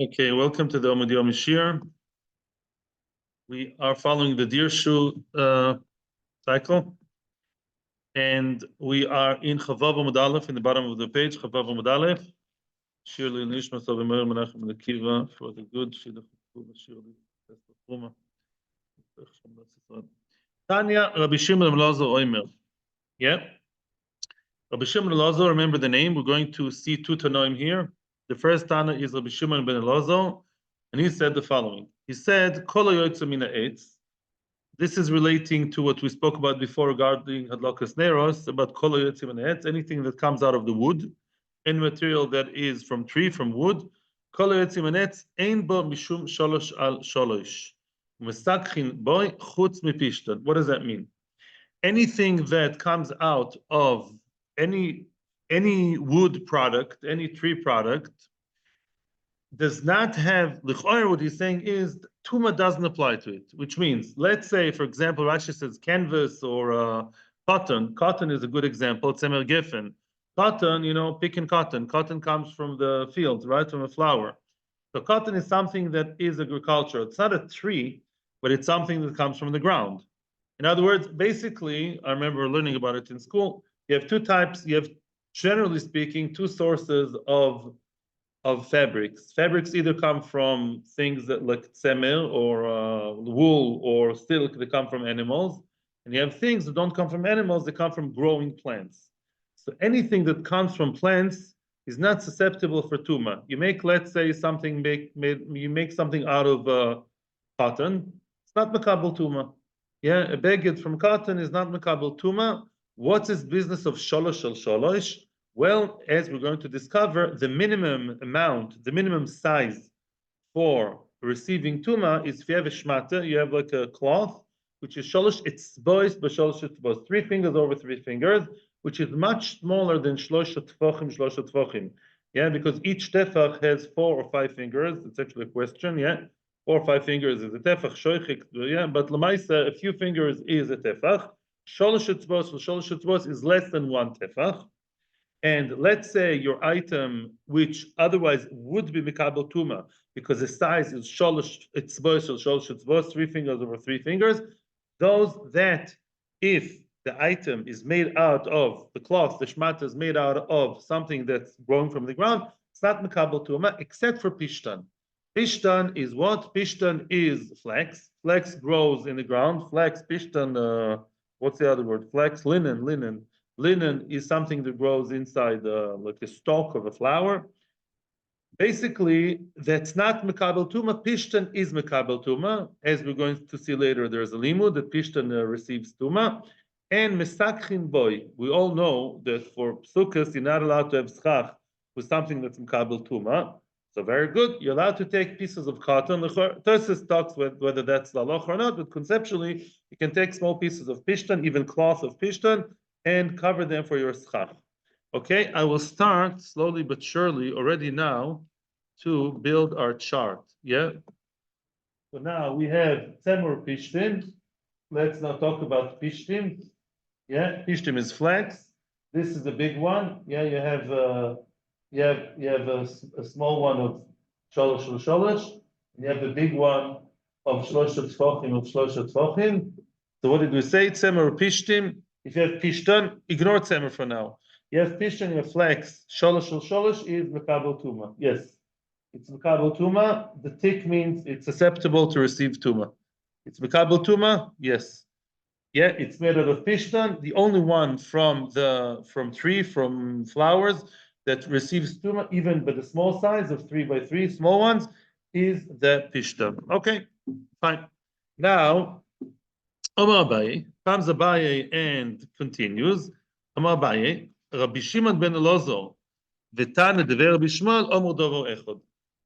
Okay, welcome to the Omid Yom Shir. We are following the Dirshu cycle, and we are in Chavav Amud Aleph in the bottom of the page. Chavav Amud Aleph. Shir Nishma Sovimer Menachem Lekiva for the good. Shir Tumah. Tanya Rabbi Shimon ben Elazar Oimer. Yeah. Rabbi Shimon ben Elazar. Remember the name. We're going to see two Tanoim here. The first Tana is Rabbi Shimon ben Elazar, and he said the following. He said, Kol hayotzeh mina etz. This is relating to what we spoke about before regarding Hadlakas Neros, about Kol hayotzeh mina etz, anything that comes out of the wood, any material that is from tree, from wood. Kol hayotzeh mina etz, ein bo mishum sholosh al sholosh. Mesakhin boy chutz mipishtan. What does that mean? Anything that comes out of any wood product, any tree product, does not have, what he's saying is, Tumah doesn't apply to it, which means, let's say, for example, Rashi says canvas or cotton. Cotton is a good example, Tzemer Geffen. Cotton, picking cotton. Cotton comes from the field, right, from a flower. So cotton is something that is agriculture. It's not a tree, but it's something that comes from the ground. In other words, basically, I remember learning about it in school, you have two types, you have, generally speaking, two sources of fabrics. Fabrics either come from things that like tzemer or wool or silk that come from animals, and you have things that don't come from animals, that come from growing plants. So anything that comes from plants is not susceptible for Tumah. You make, let's say, something, you make something out of cotton, it's not makabel Tumah. Yeah, a baguette from cotton is not makabel Tumah. What's this business of sholosh al sholosh? Well, as we're going to discover, the minimum amount, the minimum size for receiving Tumah is if you have a shmata, you have like a cloth, which is sholosh etzbois b'sholosh etzbois, 3 fingers over 3 fingers, which is much smaller than shlosha tefachim. Yeah, because each tefach has 4 or 5 fingers. It's actually a question, yeah. 4 or 5 fingers is a tefach, shoichik, yeah, but lemaisa, a few fingers is a tefach. Sholosh etzbois is less than 1 tefach. And let's say your item, which otherwise would be mikabel Tumah, because the size is sholosh etzbois, 3 fingers over 3 fingers, those that, if the item is made out of the cloth, the shmata is made out of something that's growing from the ground, it's not mikabel Tumah, except for pishtan. Pishtan is what? Pishtan is flax. Flax grows in the ground. Flax, pishtan, what's the other word? Flax, linen. Linen is something that grows inside like a stalk of a flower. Basically, that's not Mekabel Tumah. Pishtan is Mekabel Tumah. As we're going to see later, there's a limud that Pishtan receives Tumah. And Mesakhin Boy, we all know that for Psukas, you're not allowed to have schach with something that's Mekabel Tumah. So very good, you're allowed to take pieces of cotton. Tosfos talks whether that's laloch or not, but conceptually, you can take small pieces of Pishtan, even cloth of Pishtan, and cover them for your schach. Okay, I will start slowly but surely already now to build our chart. Yeah. So now we have Tzemur Pishtim. Let's now talk about Pishtim. Yeah, Pishtim is flax. This is the big one. Yeah, you have a small one of sholosh sholosh. You have the big one of shlosha tefachim. So what did we say? Tzemur Pishtim. If you have pishtan, ignore tzemer for now. You have pishtan, you have flax. Sholosh is mekabel Tumah. Yes, it's mekabel Tumah. The tick means it's susceptible to receive Tumah. It's mekabel Tumah. Yes. Yeah, it's made out of pishtan. The only one from flowers that receives Tumah, even by the small size of 3 by 3, small ones, is the pishtan. Okay, fine. Now, Amar Abaye, comes Abaye and continues. Amar Abaye, Rabbi Shimon ben Elazar, v'tana dever Rabbi Shmuel, Omer dover echad.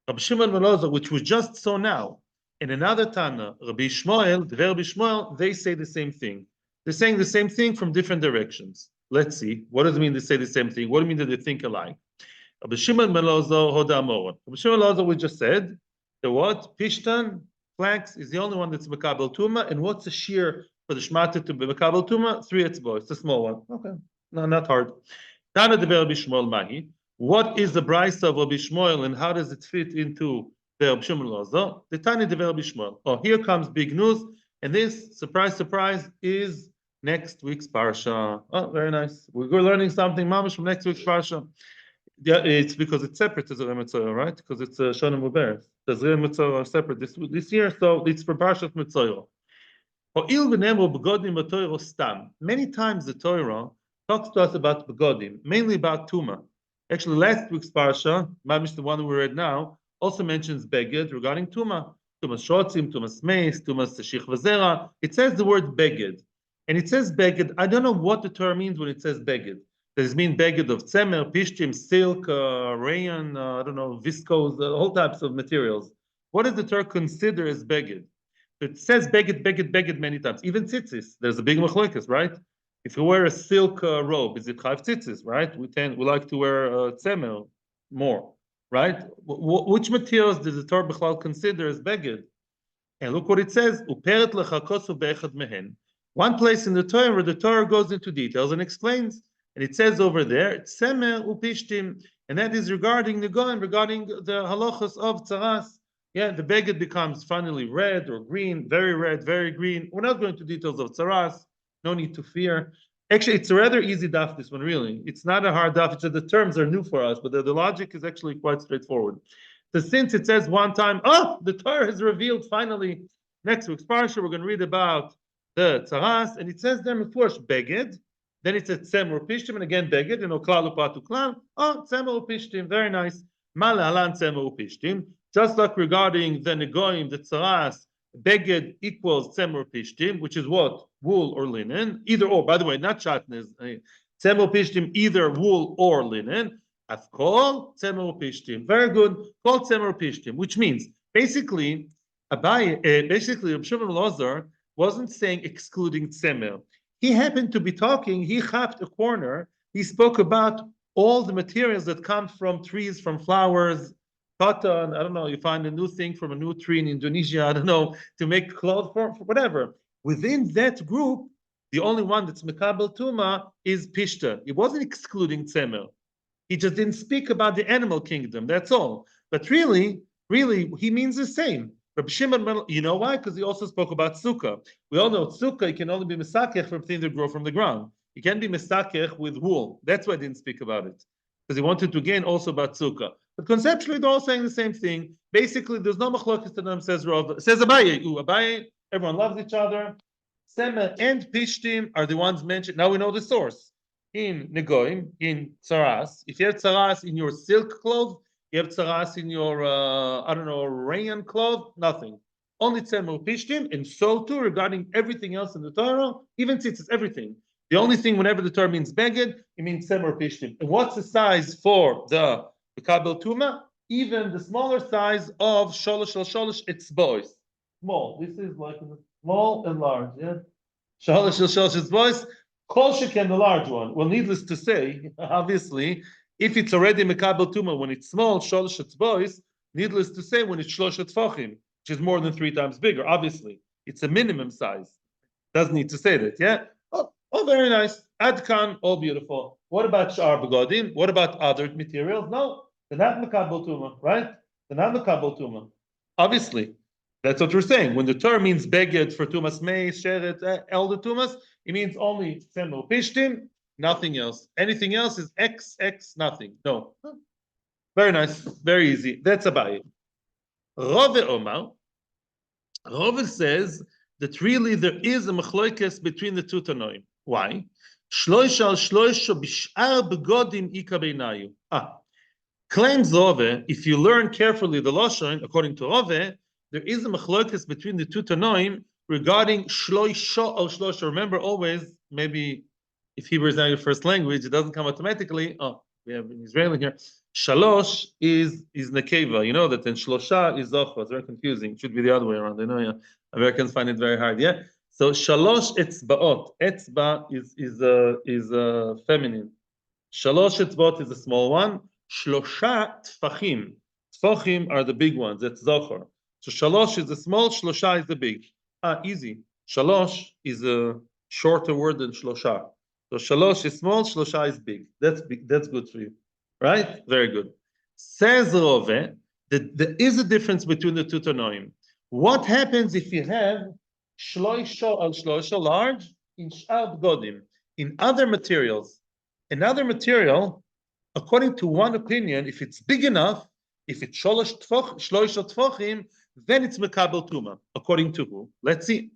Rabbi Shimon ben Elazar, which we just saw now, and another Tana, Rabbi Shmuel, dever Rabbi Shmuel, they say the same thing. They're saying the same thing from different directions. Let's see. What does it mean they say the same thing? What do you mean that they think alike? Rabbi Shimon ben Elazar, Hoda Amoron. Rabbi Shimon ben Elazar, we just said, the what? Pishtan, flax is the only one that's Mekabel Tumah, and what's the shear for the shmata to be Mekabel Tumah? 3 etzbois, it's a small one. Okay, no, not hard. Tana de Rabbi Shmuel Mahi. What is the brayso of Rabbi Shmuel, and how does it fit into Rabbi Shimon Lozo, the Tani de Rabbi Shmuel. Oh, here comes big news, and this, surprise, surprise, is next week's parsha. Oh, very nice. We're learning something, mamash, from next week's parsha. Yeah, it's because it's separate as a Mitzvah, right? Because it's a Shana Muber. The Zrei Mitzvah are separate this year, so it's for Parshat Mitzvah. Many times the Torah talks to us about begodim, mainly about Tumah. Actually, last week's parsha, mamish the one we read now, also mentions beged regarding Tumah. Tumas shotzim, tumas meis, tumas teshich v'zera. It says the word beged, and it says beged. I don't know what the Torah means when it says beged. Does it mean beged of tzemer, pishtim, silk, rayon, I don't know, viscose, all types of materials? What does the Torah consider as beged? It says beged many times. Even tzitzis, there's a big machlokas, right? If you wear a silk robe, is it chayv tzitzis, right? We like to wear tzemer more, right? Which materials does the Torah B'chlal consider as beged? And look what it says: uperet lechakosu be'echad mehen. One place in the Torah where the Torah goes into details and explains, and it says over there, tzemer upishtim, and that is regarding the goyim, regarding the halachos of tzaras. Yeah, the beged becomes finally red or green, very green. We're not going to details of tzaras. No need to fear. Actually, it's a rather easy daf, this one, really. It's not a hard daf. It's just the terms are new for us, but the logic is actually quite straightforward. So since it says one time, oh, the Torah has revealed finally, next week's parsha, we're going to read about the tzaras, and it says there, mefurish beged, then it says tzemer upishtim, and again beged, klal upatu klal, oh, tzemer upishtim, very nice. Mala halan tzemer upishtim. Just like regarding the negoim, the tzaras, beged equals tzemer pishtim, which is what? Wool or linen. Either or, by the way, not shatnez. Tzemer pishtim, either wool or linen. Afkol tzemer pishtim. Very good. Kol tzemer pishtim, which means basically, Rabbi Shimon Elazar wasn't saying excluding tzemer. He happened to be talking, he chapped a corner, he spoke about all the materials that come from trees, from flowers, cotton, I don't know, you find a new thing from a new tree in Indonesia, I don't know, to make clothes for whatever. Within that group, the only one that's mekabel tuma is pishta. It wasn't excluding tzemer. He just didn't speak about the animal kingdom, that's all. But really, he means the same. Rabbi Shimon, you know why? Because he also spoke about sukkah. We all know sukkah can only be mesakech from things that grow from the ground. It can be mesakech with wool. That's why I didn't speak about it. Because he wanted to gain also about sukkah. But conceptually, they're all saying the same thing. Basically, there's no machlokes to them, says Rav. Says Abaye. Abaye, everyone loves each other. Semer and Pishtim are the ones mentioned. Now we know the source. In Negoim, in Tzaras. If you have Tzaras in your silk cloth, you have Tzaras in your, I don't know, rayon cloth, nothing. Only Tzemer Pishtim, and so too regarding everything else in the Torah, even tzitzis, everything. The only thing, whenever the Torah means beged, it means Tzemer Pishtim. And what's the size for the Kabel Tumah? Even the smaller size of Sholosh Etzbois. Small. This is like small and large, yeah? Sholosh Etzbois. Kol sheken, the large one. Well, needless to say, obviously, if it's already Mekabel Tumah, when it's small, Sholosh Etzbois, needless to say, when it's Shlosh Etzfachim, which is more than 3 times bigger, obviously. It's a minimum size. Doesn't need to say that, yeah? Oh, very nice. Adkan, all beautiful. What about Shar Begodim? What about other materials? No, they're not Mekabel Tumah, right? They're not Mekabel Tumah. Obviously, that's what we're saying. When the term means beged for Tumas Mei, Sheret, all the Tumas, it means only Tzemer Pishtim, nothing else. Anything else is XX, nothing. No. Very nice, very easy. That's about it. Rove Omar, Rove says that really there is a machloikes between the two Tanoim. Why? Shloisha al shloisha b'sh'ar begodim ika beinayu. Claims Rove, if you learn carefully the Lashon, according to Rove, there is a machloikes between the two Tanoim regarding shloisha al shloisha. Remember always, maybe if Hebrew is not your first language, it doesn't come automatically. Oh, we have an Israeli here. Shalosh is nekeva. You know that, and shlosha is zochva. It's very confusing. It should be the other way around. I know, yeah. Americans find it very hard. Yeah. So shalosh etzbaot. Etzba is feminine. Shalosh etzbaot is a small one. Shlosha tfachim. Tfachim are the big ones. That's zochar. So shalosh is the small. Shlosha is the big. Easy. Shalosh is a shorter word than shlosha. So shalosh is small. Shlosha is big. That's big. That's good for you. Right? Very good. Says Rove, There is a difference between the two tanoim. What happens if you have shloisha al shloisha large in sh'ar bgodim, in other materials? Another material, according to one opinion, if it's big enough, if it's shloisha tfochim, then it's mekabel tuma. According to who? Let's see.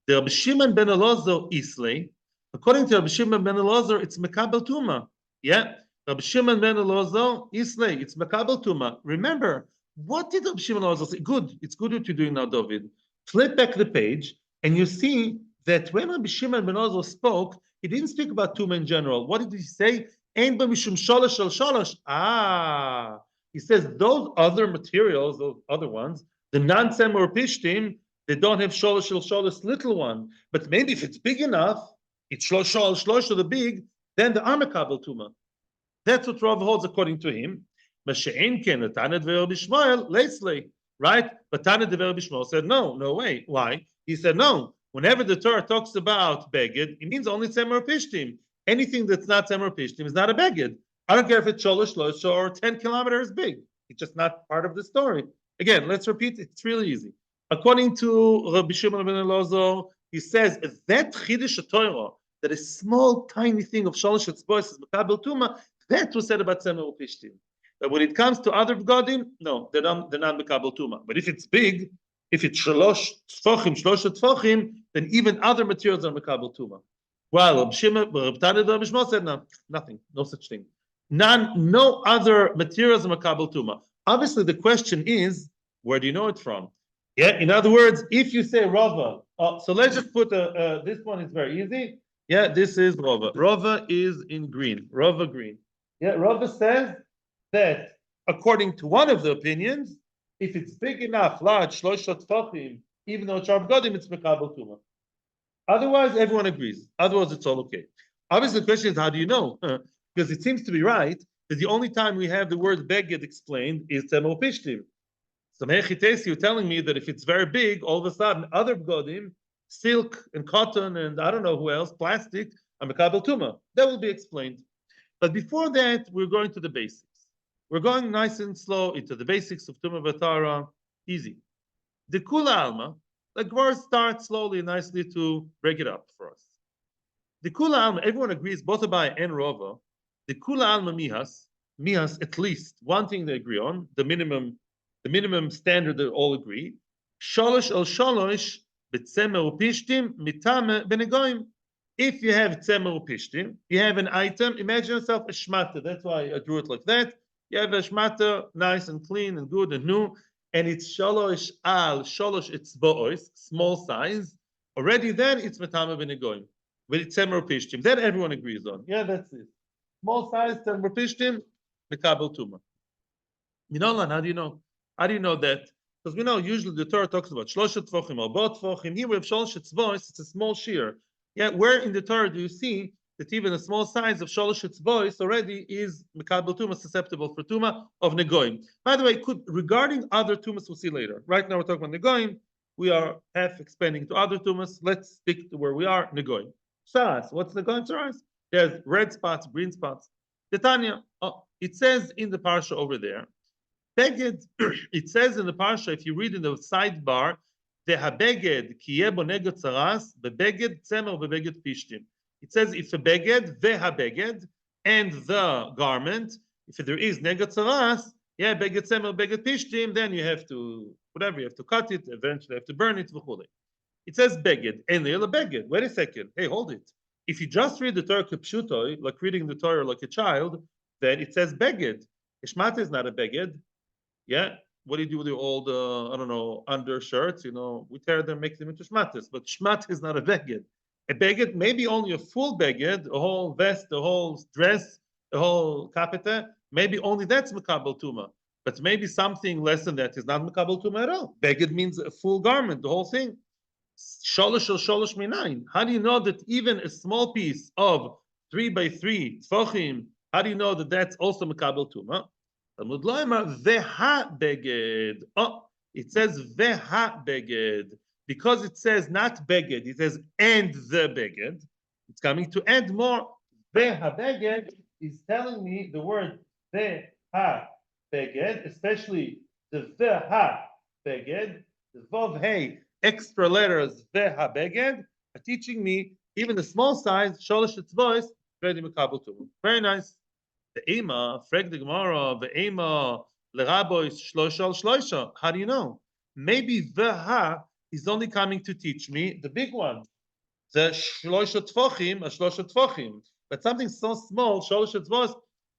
The Rabbi Shimon ben Elazar Islay. According to Rabbi Shimon ben Elazar, it's mekabel tuma. Yeah, Rabbi Shimon ben Elazar Islay, it's mekabel tuma. Remember, what did Rabbi Shimon ben Elazar say? Good, it's good what you're doing now, David. Flip back the page, and you see that when Rabbi Shimon ben Elazar spoke, he didn't speak about tuma in general. What did he say? Ein ba mishum shalosh al shalosh. Ah, he says those other materials, those other ones, the non-sem or pishtim, they don't have sholosh al sholosh, little one. But maybe if it's big enough, it's shlosh al shlosh, the big, then the amekabel tuma. That's what Rav holds according to him. Mashe'en ken Taned ve'Rabbi Shmuel leislei, right? But Taned ve'Rabbi Shmuel said no, no way. Why? He said no. Whenever the Torah talks about beged, it means only tzemer pishtim. Anything that's not tzemer pishtim is not a beged. I don't care if it's sholosh shlosh or 10 kilometers big. It's just not part of the story. Again, let's repeat it. It's really easy. According to Rabbi Shimon ben Elazar, he says that chiddush Torah, that a small, tiny thing of shalosh etzbois is mekabel tuma, that was said about tzemer pishtim. But when it comes to other bgodim, no, they're not mekabel tuma. But if it's big, if it's shlosh tfachim, then even other materials are mekabel tuma. Well, Rabbi Shmuel said no, nothing, no such thing. No other materials are mekabel tuma. Obviously, the question is, where do you know it from? Yeah, in other words, if you say Rava, so let's just put this one is very easy. Yeah, this is Rava. Rava is in green. Rava green. Yeah, Rava says that according to one of the opinions, if it's big enough, large, shlosh tfachim, even though it's sharp godim, it's mekabel tuma. Otherwise, everyone agrees. Otherwise, it's all okay. Obviously, the question is, how do you know? Because it seems to be right that the only time we have the word beged explained is temo pishtim. So you're telling me that if it's very big, all of a sudden other bgodim, silk and cotton and I don't know who else, plastic, are mekabel tuma. That will be explained. But before that, we're going to the basics. We're going nice and slow into the basics of Tumah V'Tara. Easy. The Kula Alma, the Gemara starts slowly and nicely to break it up for us. The Kula Alma, everyone agrees, both Abai and Rava, the Kula Alma mihas, at least one thing they agree on, the minimum standard they all agree, shalosh al shalosh b'tzemer upishtim mitame benegoim. If you have tzemer upishtim, you have an item, imagine yourself a shmata, that's why I drew it like that. You have a shmata, nice and clean and good and new, and it's shalosh al shalosh etzboos, small size. Already then it's metame benegoim. But it's tzemer upishtim. That everyone agrees on. Yeah, that's it. Small size, tzemer upishtim, mekabel tuma. Minolan, how do you know? How do you know that? Because we know usually the Torah talks about shloshet tfochim or bot tfochim. Here we have shalosh etzboos. It's a small shear. Yeah, where in the Torah do you see that even a small size of shalosh etzboos already is mekabel tuma, susceptible for tuma of negoim? By the way, regarding other tumas, we'll see later. Right now we're talking about negoim. We are half expanding to other tumas. Let's stick to where we are. Negoim. Saras. What's negoim? Saras. There's red spots, green spots. Titania. Oh, it says in the parsha over there. Beged, it says in the parsha, if you read in the sidebar, vehabeged kiye boneged tzaras bebeged tzemer bebeged pishtim. It says if a beged vehabeged and the garment, if there is neged tzaras, yeah, beged tzemer beged pishtim, then you have to whatever, you have to cut it, eventually you have to burn it. It says beged and the beged. Wait a second, hey, hold it. If you just read the Torah kipshutoi, like reading the Torah like a child, then it says beged. Ishmata is not a beged. Yeah, what do you do with your old, I don't know, undershirts? You know, we tear them, make them into shmatis. But shmat is not a beged. A beged, maybe only a full beged, a whole vest, a whole dress, a whole kapita. Maybe only that's mekabel tuma. But maybe something less than that is not mekabel tuma at all. Beged means a full garment, the whole thing. Sholosh or sholosh minayin. How do you know that even a small piece of 3 by 3 tfochim? How do you know that that's also mekabel tuma? Talmud lo emar veha beged. Oh, it says veha beged because it says not beged. It says and the beged. It's coming to add more. Veha beged is telling me the word veha beged, especially the veha beged, the vav hey, extra letters veha beged, are teaching me even the small size, sholosh etzvos, very makabel tumah. Very nice. The ema, frag the Gemara, the ema, lerabois, shlosha al shlosha. How do you know? Maybe veha is only coming to teach me the big one. The shlosha tfochim, a shlosha tfochim. But something so small, sholosh etzvos,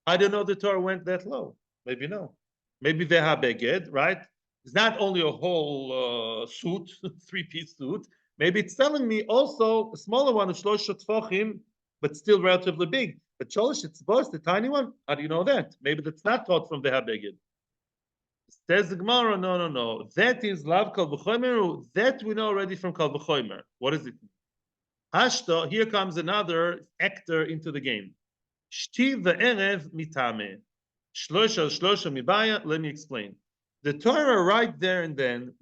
I don't know the Torah went that low. Maybe no. Maybe veha beged, right? It's not only a whole suit, three-piece suit. Maybe it's telling me also a smaller one of shlosha tfochim, but still relatively big. But sholosh etzvos, the tiny one, how do you know that? Maybe that's not taught from veha beged. Says the Gemara, no. That is lav kal v'chomer. That we know already from kal v'chomer. What is it? Hashta, here comes another actor into the game. Shti ve'erev mitame. Shlosha mibaya. Let me explain. The Torah right there and then,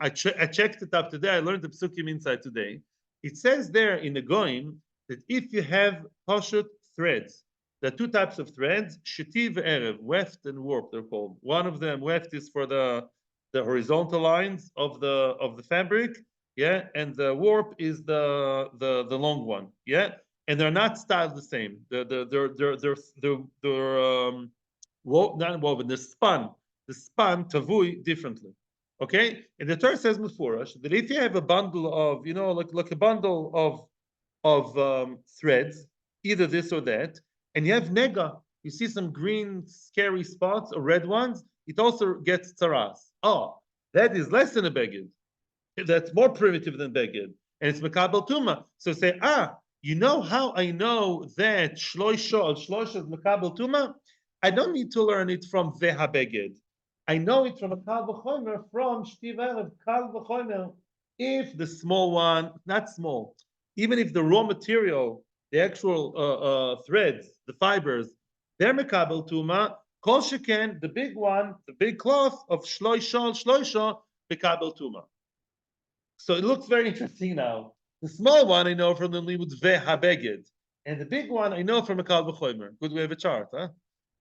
I checked it up today, I learned the psukim inside today. It says there in the Goim that if you have pashut threads, there are two types of threads, sheti ve'erev, weft and warp, they're called. One of them, weft, is for the horizontal lines of the fabric, yeah, and the warp is the long one, yeah, and they're not styled the same. They're not woven, they're spun. The span tavui differently. Okay, and the Torah says mufurash that if you have a bundle of, like a bundle of threads, either this or that, and you have nega, you see some green scary spots or red ones, it also gets tzaras. Oh, that is less than a beged. That's more primitive than beged, and it's mekabel tuma. So say, you know how I know that shloisha al shloisha is mekabel tuma? I don't need to learn it from veha beged. I know it from a kal v'chomer, from shti ve'erev kal v'chomer. If the small one, not small, even if the raw material, the actual threads, the fibers, they're mekabel tuma, kol sheken, the big one, the big cloth of shloisha, mekabel tuma. So it looks very interesting now. The small one I know from the limud veha beged, and the big one I know from a kal v'chomer. Good, we have a chart, huh?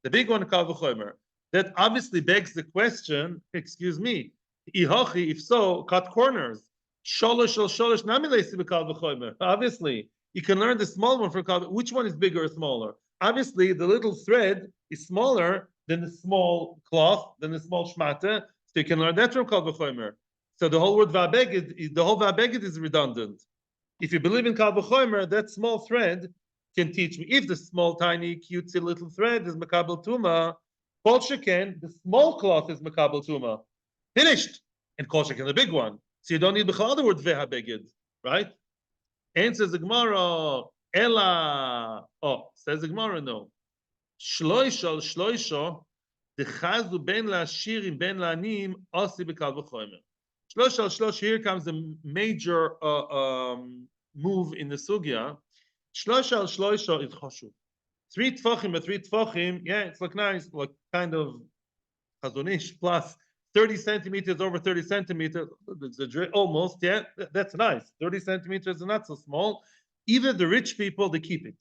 The big one, kal v'chomer. That obviously begs the question, excuse me, if so, cut corners. Sholosh namilesi b'kal v'chomer. Obviously, you can learn the small one from kal. Which one is bigger or smaller? Obviously, the little thread is smaller than the small cloth, than the small shmata, so you can learn that from kal v'chomer. So the whole word va'beged, the whole va'beged is redundant. If you believe in kal v'chomer, that small thread can teach me. If the small, tiny, cutesy little thread is makabel tuma, kol sheken, the small cloth is makabel tuma. Finished. And kol sheken, the big one. So you don't need the other word veha beged, right? And says the Gemara, ela. Oh, says the Gemara, no. Shloisha, the chazu ben la'ashirim ben la'anim, osi b'kal v'chomer. Shlosh, here comes the major move in the sugya. Shlosh is choshuv. 3 tfachim, but 3 tfachim, yeah, it's like nice, like kind of chazonish plus 30 centimeters over 30 centimeters, almost, yeah, that's nice. 30 centimeters is not so small. Even the rich people, they keep it.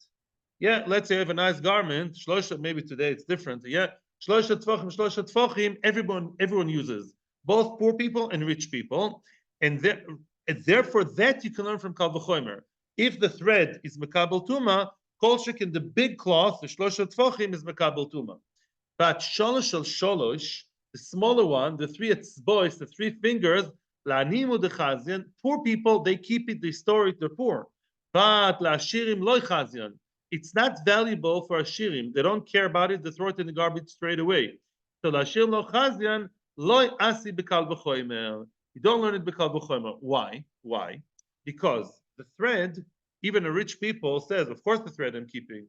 Yeah, let's say you have a nice garment, shlosha, maybe today it's different, yeah, shlosha tfachim, everyone uses, both poor people and rich people, and therefore that you can learn from kal v'chomer. If the thread is mekabel tuma, kol sheken, the big cloth, the shlosha tfachim, is mekabel tuma. But sholosh al sholosh, the smaller one, the 3 etzbois, the 3 fingers, la'animu dechazian, poor people, they keep it, they store it, they're poor. But la'ashirim loy chazian, it's not valuable for ashirim. They don't care about it, they throw it in the garbage straight away. So la'ashirim lo chazian, loy asi b'kal v'chomer. You don't learn it b'kal v'chomer. Why? Because the thread, even a rich people says, of course the thread I'm keeping.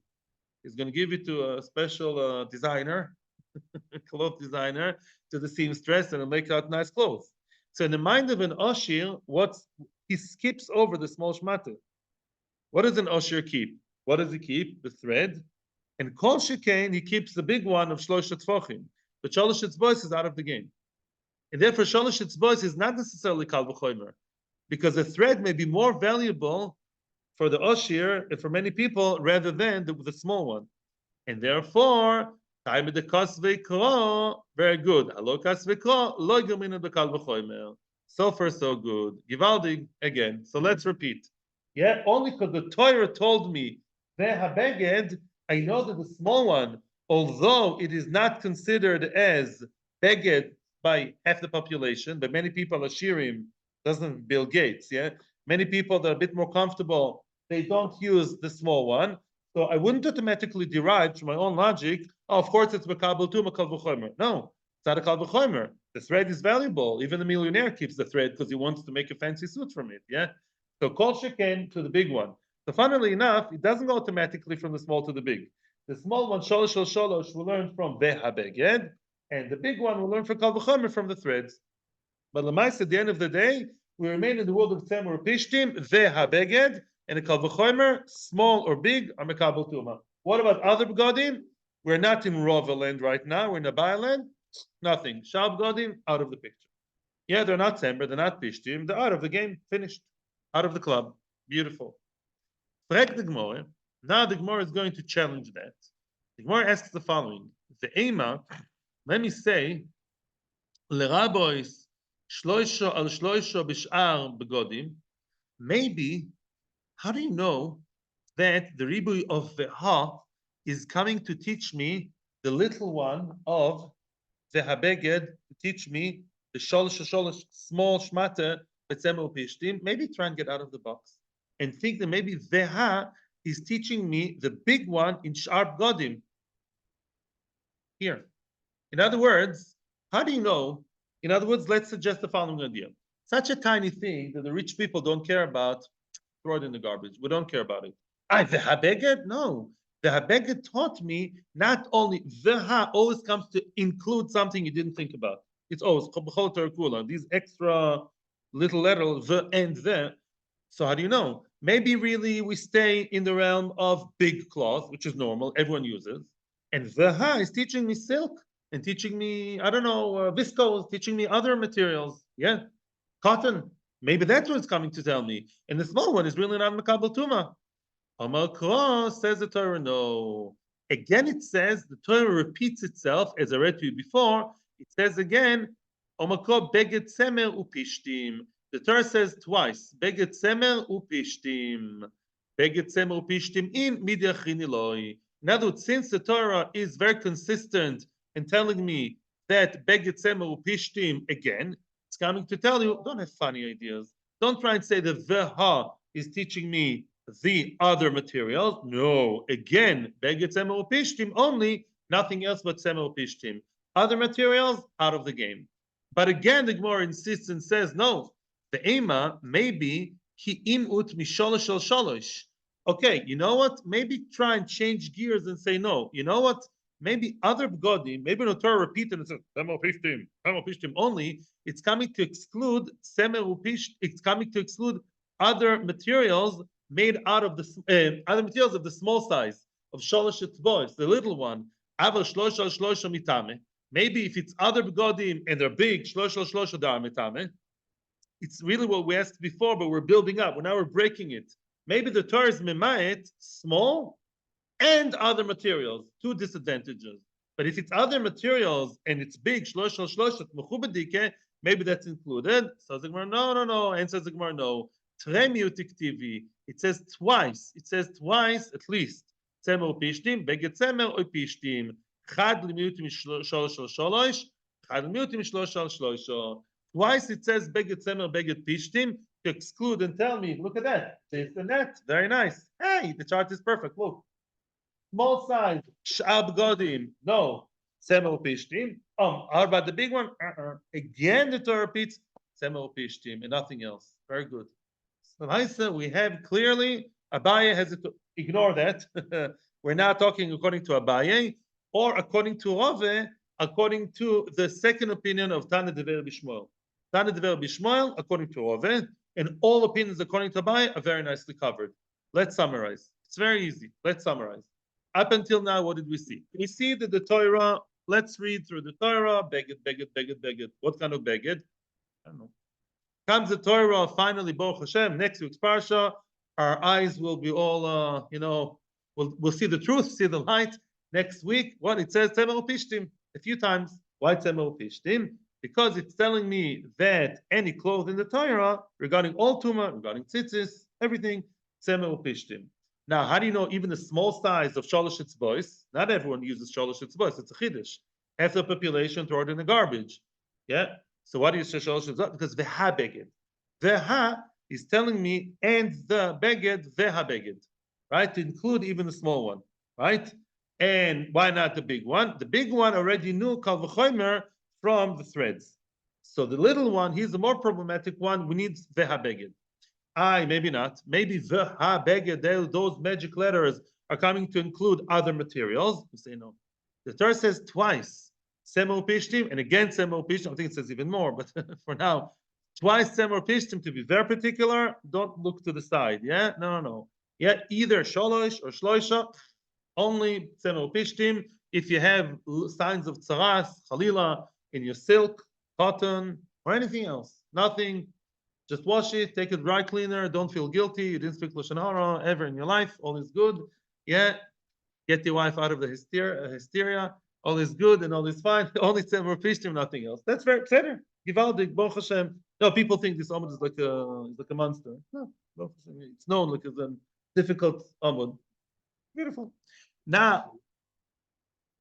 He's going to give it to a special designer, cloth designer, to the seamstress, and make out nice clothes. So in the mind of an Oshir, he skips over the small shmata. What does an Oshir keep? What does he keep? The thread. And kol shekain, he keeps the big one of shlosh tfachim. But shalosh etzbois is out of the game. And therefore shalosh etzbois is not necessarily kal v'chomer, because the thread may be more valuable for the Oshir and for many people rather than the small one. And therefore, Time of the kasvei kro, very good. Hello kasvei kro, lo gemina bekal v'chomer. So far, so good. Givaldig again. So let's repeat. Yeah, only because the Torah told me ve'habeged, I know that the small one, although it is not considered as beged by half the population, but many people are shirim, doesn't Bill Gates, yeah? Many people that are a bit more comfortable, they don't use the small one. So I wouldn't automatically derive from my own logic, oh, of course it's Makabal Tumah Kal V'chomer. No, it's not a Kal V'chomer. The thread is valuable. Even the millionaire keeps the thread because he wants to make a fancy suit from it, yeah? So Kol Sheken to the big one. So funnily enough, it doesn't go automatically from the small to the big. The small one, Sholosh Shol Sholosh, will learn from Ve'habeged, and the big one will learn from Kal V'chomer from the threads. But Lamais, at the end of the day, we remain in the world of Tzemur Pishtim, Ve'habeged, and the Kal V'chomer, small or big, are Mekabel Tumah. What about other Begodim? We're not in Rova land right now, we're in Abai land, nothing. Shal Begodim, out of the picture. Yeah, they're not Tzemur, they're not Pishtim, they're out of the game, finished. Out of the club. Beautiful. Frek the Gemara. Now the Gemara is going to challenge that. The Gemara asks the following: the Ema, let me say, Lerabois Shloisho al Shloisho Bishar Begodim. Maybe, how do you know that the Ribui of the Ha is coming to teach me the little one of the Habeged, to teach me the Sholosh Sholosh small shmata Betzemel Pishtim? Maybe try and get out of the box and think that maybe Veha is teaching me the big one in Sharp Godim. Here. In other words, how do you know? In other words, let's suggest the following idea. Such a tiny thing that the rich people don't care about, throw it in the garbage. We don't care about it. The Habeged? No. The Habeged taught me not only Veha always comes to include something you didn't think about. It's always these extra little letters, the and the. So how do you know? Maybe really we stay in the realm of big cloth, which is normal, everyone uses. And Veha is teaching me silk and teaching me, I don't know, viscose, teaching me other materials. Yeah, cotton. Maybe that's what it's coming to tell me. And the small one is really not Makabal Tumah. Amal Kro says the Torah, no. Again, it says, the Torah repeats itself, as I read to you before. It says again, Amal Kro beged semer upishtim. The Torah says twice, beged semer upishtim. Beged semer upishtim in midyachini loi. In other words, since the Torah is very consistent in telling me that beged semer upishtim again, it's coming to tell you, don't have funny ideas. Don't try and say that Veha is teaching me the other materials. No, again, beged semer upishtim only, nothing else but semer upishtim. Other materials, out of the game. But again, the Gemara insists and says, no, the Ema, maybe, ki im ut misholosh al sholosh. Okay, you know what? Maybe try and change gears and say, no, you know what? Maybe other Begodim, maybe the Torah repeated and says, semer upishtim only, it's coming to exclude semer upishtim, it's coming to exclude other materials made out of the other materials of the small size of sholosh etzbois, the little one. Aval shlosha shlosha mitame. Maybe if it's other begodim and they're big, shlosha shlosha dar mitame. It's really what we asked before, but we're building up. Now we're breaking it. Maybe the Torah is memayet, small, and other materials. Two disadvantages. But if it's other materials and it's big, shlosha shlosha mechubedike, maybe that's included. So the Gemara, no. Answers the Gemara, no. It says twice. It says twice at least. Tzemer upishtim, beged tzemer upishtim. Chad limiutim sholosh al sholosh. Chad limiutim shlosh al shlosho. Twice it says beged tzemer, beged pishtim to exclude and tell me. Look at that. This and that. Very nice. Hey, the chart is perfect. Look. Small size. Shab godim. No. Tzemer upishtim. How about the big one? Again, the Torah repeats tzemer upishtim and nothing else. Very good. So we have clearly Abaye has to ignore that. We're not talking according to Abaye or according to Rove, according to the second opinion of Tana Dever Bishmoel. Tana Dever Bishmoel, according to Rove, and all opinions according to Abaye are very nicely covered. Let's summarize. It's very easy. Let's summarize. Up until now, what did we see? We see that the Torah, let's read through the Torah, beged. What kind of beged? I don't know. Comes the Torah, finally, Baruch Hashem, next week's Parsha, our eyes will be all, we'll see the truth, see the light, Next week, what it says, Tzemer Pishtim, a few times. Why Tzemer Pishtim? Because it's telling me that any cloth in the Torah, regarding all Tumah, regarding tzitzis, everything, Tzemer Pishtim. Now, how do you know even the small size of Shalosh Etzbos? Not everyone uses Shalosh Etzbos, it's a Chiddush. Half the population throw it in the garbage. Yeah? So why do you say Shalosh Etzbos? Because Veha Beged. Veha is telling me, and the Beged, Veha Beged. Right? To include even the small one. Right? And why not the big one? The big one already knew Kal V'chomer from the threads. So the little one, he's the more problematic one. We need Veha Beged. Maybe not. Maybe Veha Beged, those magic letters are coming to include other materials. We say no. The Torah says twice, Semel Pishtim, and again Semel Pishtim. I think it says even more, but for now, twice Semel Pishtim, to be very particular. Don't look to the side. Yeah, no. Yeah, either Sholosh or Shloisha. Only Semel Pishtim. If you have signs of tzaras, Chalila, in your silk, cotton, or anything else, nothing. Just wash it, take it dry cleaner. Don't feel guilty. You didn't speak Lashon Hara ever in your life. All is good. Yeah, get your wife out of the hysteria. All is good and all is fine. Only Tzemer Pishtim, nothing else. That's very better. Givaldik, Baruch Hashem. No, people think this Amud is like a monster. No, Baruch Hashem. It's known like as a difficult Amud. Beautiful. Now,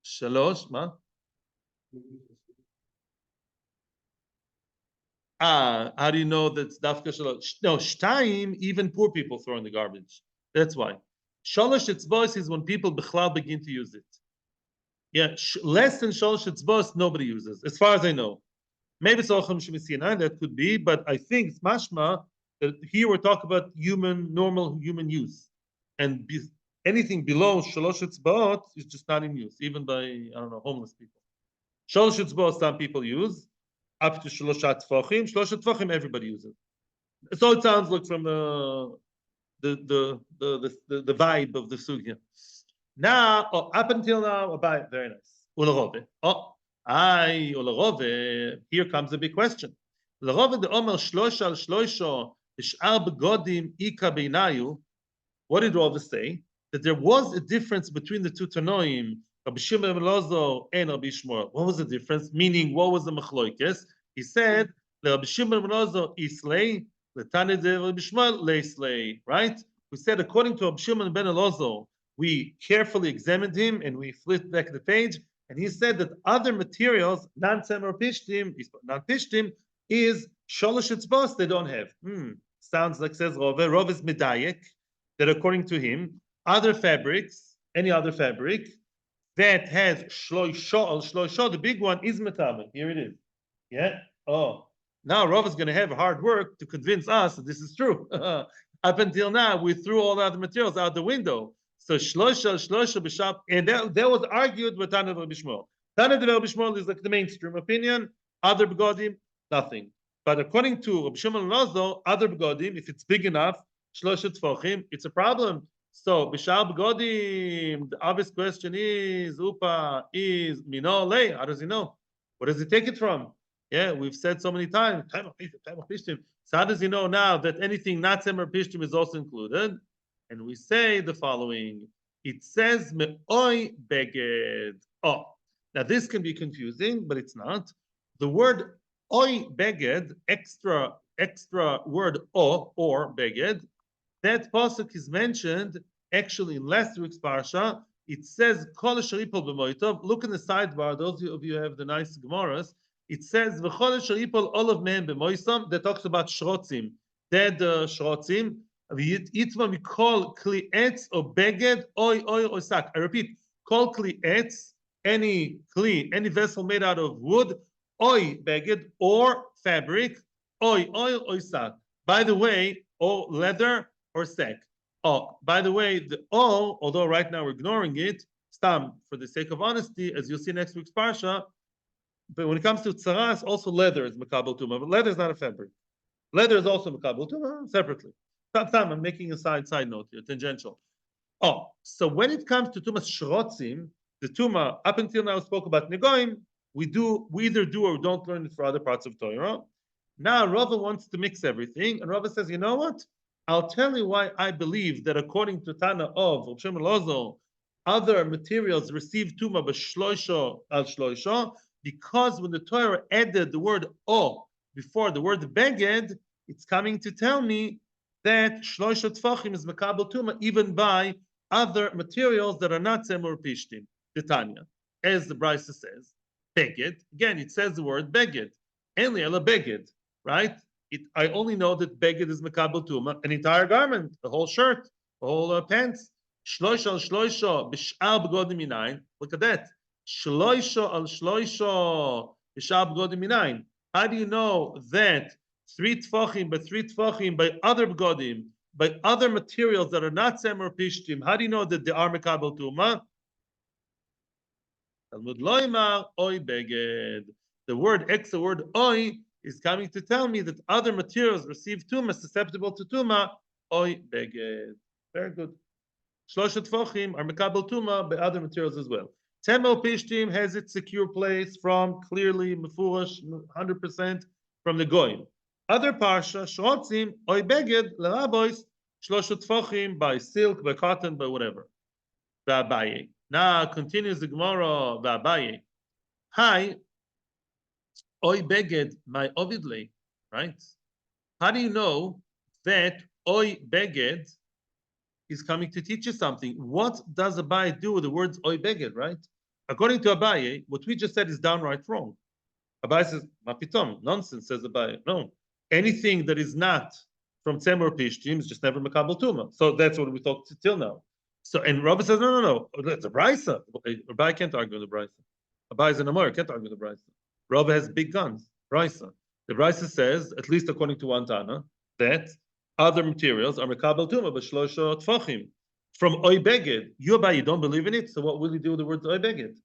Shalosh, ma? How do you know that's Dafka Shalosh? No, Shtaim, even poor people throw in the garbage. That's why. Shalosh Etzbos is when people Bichlal begin to use it. Yeah, less than Shalosh Etzbos, nobody uses, as far as I know. Maybe it's Ocham Shemisina, that could be, but I think it's mashma that here we're talking about normal human use. And anything below Shalosh Etzbot is just not in use, even by, I don't know, homeless people. Shalosh Etzbot, some people use. Up to Shloshat Tfachim, everybody uses. So it sounds like from the vibe of the sugya. Now, up until now, about very nice. Ularove. Ularove. Here comes the big question. Ularove the Omer Shlosha al Shlosha Ishar Begodim Ika Beinayu. What did Rava say? That there was a difference between the two Tanoim, Rabbi Shimon ben Elazar and Rabbi Shmuel. What was the difference? Meaning, what was the machloikes? He said, Rabbi Shimon ben Elazar islay, L'taneh de Rabbi Shmuel leislay. Right? We said, according to Rabbi Shimon ben Elazar, we carefully examined him and we flipped back the page, and he said that other materials, non-tzemer pishtim, non-pishtim, is sholosh etzbos, they don't have. Sounds like says Rove. Rove is medayek, that according to him, other fabrics, any other fabric that has shloisha, the big one is metame. Here it is. Yeah. Oh, now Rav is going to have hard work to convince us that this is true. Up until now, we threw all the other materials out the window. So shloisha b'shab, and that was argued with Tana Rabbi Shmuel. Tana Rabbi Shmuel is like the mainstream opinion. Other begodim, nothing. But according to Rabbi Shimon Elazar, other begodim, if it's big enough, shloisha tfachim, it's a problem. So, Bishar Begodim, the obvious question is, Upa is Mino Lei. How does he know? Where does he take it from? Yeah, we've said so many times, time of Pishtim. So how does he know now that anything not Tzemer Pishtim is also included? And we say the following. It says Me'oi Beged. Oh, now this can be confusing, but it's not. The word Oi Beged, extra word O, or Beged, that pasuk is mentioned actually in last week's parsha. It says Kol Sharipol b'moitov. Look in the sidebar. Those of you who have the nice gemaras. It says V'chol Sharipol all of men b'moisam. That talks about shrotzim, dead shrotzim. V'yitva mikol kli etz or beged oy sak. I repeat, kol kli etz, any kli, any vessel made out of wood, oy beged or fabric, oy sak. By the way, or leather or sack. Oh, by the way, the O, although right now we're ignoring it, stam, for the sake of honesty, as you'll see next week's parsha, but when it comes to tzaras, also leather is makabel tumah, but leather is not a fabric. Leather is also makabel tumah separately. Stam, I'm making a side note here, tangential. Oh, so when it comes to tumah shrotzim, the tumah, up until now spoke about negoim, we either do or don't learn it for other parts of Torah. Now Rava wants to mix everything, and Rava says, you know what? I'll tell you why I believe that according to Tana of Rav Shimon Elazar, other materials receive Tumah b'shloisha al shloisha, because when the Torah added the word O before the word beged, it's coming to tell me that shloisha tfachim is makabel Tumah even by other materials that are not semur pishtim. Titania, as the Brisa says, beged. Again, it says the word beged. Only ela beged, right? I only know that beged is makabel Tumah, an entire garment, the whole shirt, the whole pants. Shloisha al shloisha b'sh'ar b'godim minayin. Look at that. Shloisha al shloisha b'sh'ar b'godim minayin. How do you know that three tfachim by other b'godim, by other materials that are not semur pishtim? How do you know that they are mekabel tumah? Talmud loymar oy beged. The word oy is coming to tell me that other materials receive tumah, susceptible to tumah. Oy beged. Very good. Shloshat Tfachim are Mekabel Tumah by other materials as well. Temel Pishtim has its secure place from clearly Mefurash 100% from the Goyim. Other Parsha, Shrotzim, Oy Beged, Lerabois, Shloshat Tfachim by silk, by cotton, by whatever. V'abaye. Now continues the Gemara, V'abaye. Hi, Oy Beged, my Ovidle, right? How do you know that Oy Beged is coming to teach you something? What does Abaye do with the words oy beged, right? According to Abaye, what we just said is downright wrong. Abaye says, mapitom, nonsense, says Abaye. No, anything that is not from Tzemor Pishtim is just never Mekabel Tumah. So that's what we talked till now. So, and Rabbi says, no, that's a Brisa. Abaye can't argue with the Brisa. Abaye is an Amor, can't argue with the Brisa. Rabbi has big guns, Brisa. The Brisa says, at least according to one Tana, that other materials are mekabel tumah b'shlosha tfachim from oy beged. You don't believe in it, so what will you do with the word oy beged?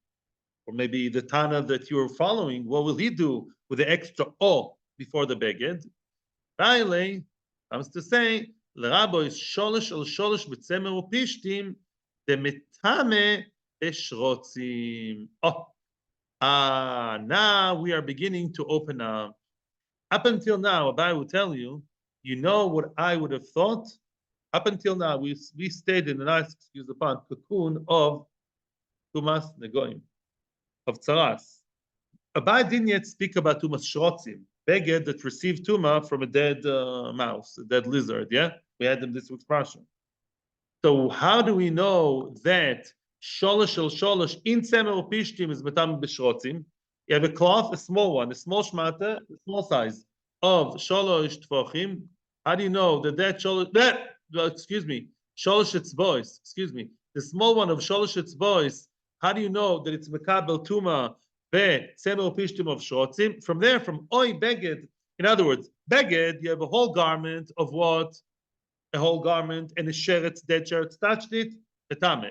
Or maybe the Tana that you're following, what will he do with the extra o before the beged? Baile comes to say l'rabo is sholish al sholish b'tzemer upishtim demetame b'shrotzim. Now we are beginning to open up. Up until now, Abai will tell you. You know what I would have thought? Up until now, we stayed in a nice, excuse the pun, cocoon of Tumas Negoim, of Tzaras. Abai didn't yet speak about Tumas Shrotzim, beged that received Tumah from a dead mouse, a dead lizard, yeah? We had them this week's parsha. So how do we know that Sholosh el Sholosh in Tzemer Pishtim is Metam B'Shrotzim? You have a cloth, a small one, a small shmata, a small size of Sholosh Tfachim. How do you know that Sholosh Etzbois, the small one of Sholosh Etzbois, how do you know that it's Mekabel Tumah Tzemel Pishtim of Shrotzim? From there, from Oy Beged, in other words, Beged, you have a whole garment of what? A whole garment, and a sheretz, dead sheretz touched it, Etame.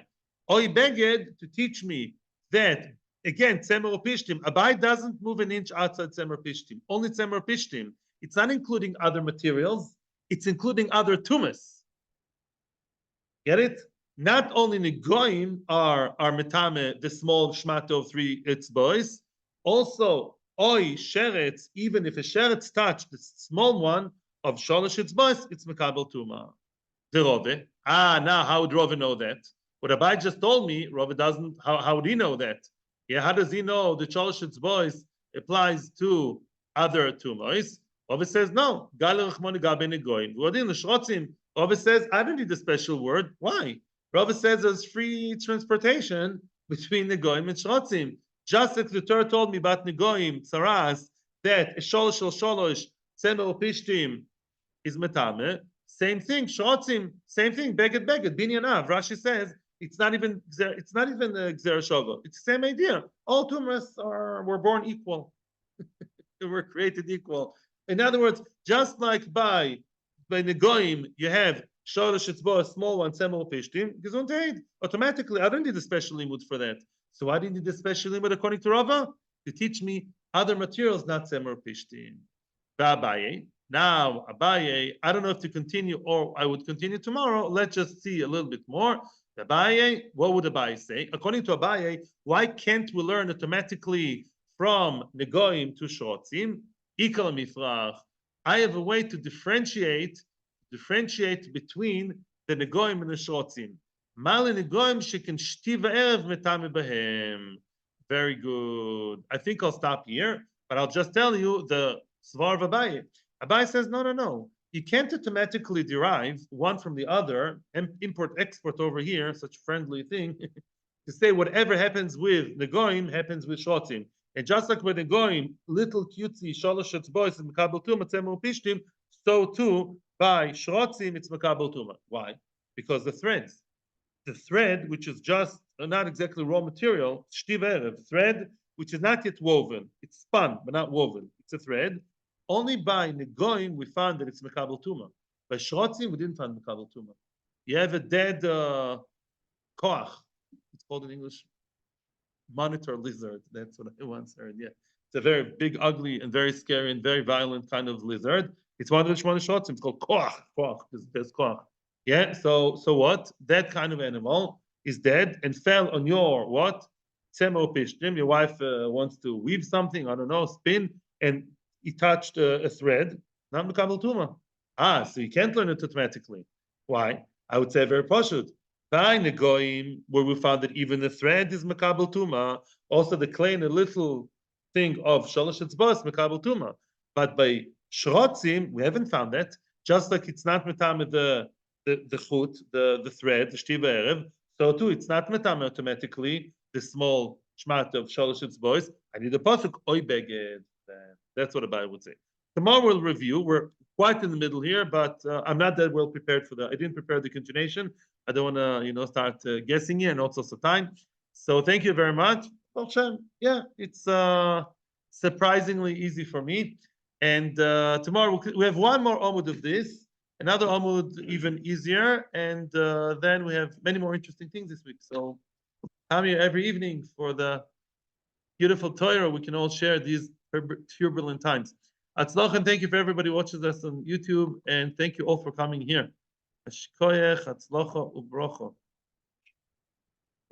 Oy Beged, to teach me that, again, Tzemel Pishtim, Abai doesn't move an inch outside Tzemel Pishtim, only Tzemel Pishtim. It's not including other materials, it's including other tumas. Get it? Not only Negoim are metame, the small shmata of 3 etzbois, also oy sheretz, even if a sheretz touched the small one of sholosh etzbois, it's mekabel tuma. The Rove. Now how would Rove know that? What Abai just told me, Rove doesn't. How would he know that? Yeah, how does he know the sholosh etzbois applies to other tumas? Rove says no. Rove says I don't need a special word. Why? Rove says there's free transportation between Negoim and Shrotzim. Just like the Torah told me about Negoim, Tzaras, that a sholosh Tzemel Pishtim is metame. Same thing, Shrotzim, same thing, beged, binyanav. Rashi says it's not even Gzer Shogo. It's the same idea. All tumas were born equal. They were created equal. In other words, just like by Negoim, you have Sholosh Etzbo, a small one, Tzemel Pishtim, Gesundheit. Automatically, I don't need a special limud for that. So why do you need a special limud according to Rava? To teach me other materials, not Tzemel Pishtim. Abaye. Now, Abaye, I don't know if to continue or I would continue tomorrow. Let's just see a little bit more. Abaye, what would Abaye say? According to Abaye, why can't we learn automatically from Negoim to Shrotzim? Ikal Mifrach. I have a way to differentiate between the Negoim and the Shrotzim. Very good. I think I'll stop here, but I'll just tell you the Svar of Abaye. Abaye says, no. You can't automatically derive one from the other and import-export over here, such a friendly thing, to say whatever happens with Negoim happens with Shotzim. And just like with Negoim, little cutesy Shalosh Boys in Makabel Tumah, Tzemel Pishtim, so too by Shrotzim, it's Makabel Tumah. Why? Because the thread, which is just not exactly raw material, shtiv erev, thread, which is not yet woven. It's spun, but not woven. It's a thread. Only by Negoim, we found that it's Mekabel Tumah. By Shrotzim, we didn't find Mekabel Tumah. You have a dead koach. It's called in English monitor lizard. That's what I once heard. Yeah. It's a very big, ugly, and very scary and very violent kind of lizard. It's one of the Shmona Shrotzim. It's called koach. There's koach. Yeah, so what? That kind of animal is dead and fell on your what? Tzemo pishtim. Your wife wants to weave something, I don't know, spin, and he touched a thread. Not Mekabel Tumah. So you can't learn it automatically. Why? I would say very pashut. By Negoim, where we found that even the thread is Mekabel Tumah, also the clay and a little thing of Shalosh Etzbos, Mekabel Tumah. But by Shrotzim, we haven't found that. Just like it's not Metame the chut, the thread, the shtiva erev. So too, it's not metame automatically the small shmat of shalosh etzbos. I need a pasuk oy beged. That's what a Bible would say. Tomorrow we'll review. We're quite in the middle here, but I'm not that well prepared for that. I didn't prepare the continuation. I don't want to, start guessing here, and also the time. So thank you very much. Well, Shem, yeah, it's surprisingly easy for me. And tomorrow we have one more omud of this. Another Amud even easier, and then we have many more interesting things this week. So come here every evening for the beautiful Torah. We can all share these turbulent times. Atzloch, and thank you for everybody who watches us on YouTube, and thank you all for coming here. Ashkoyech, Atzlocha, Ubrocho.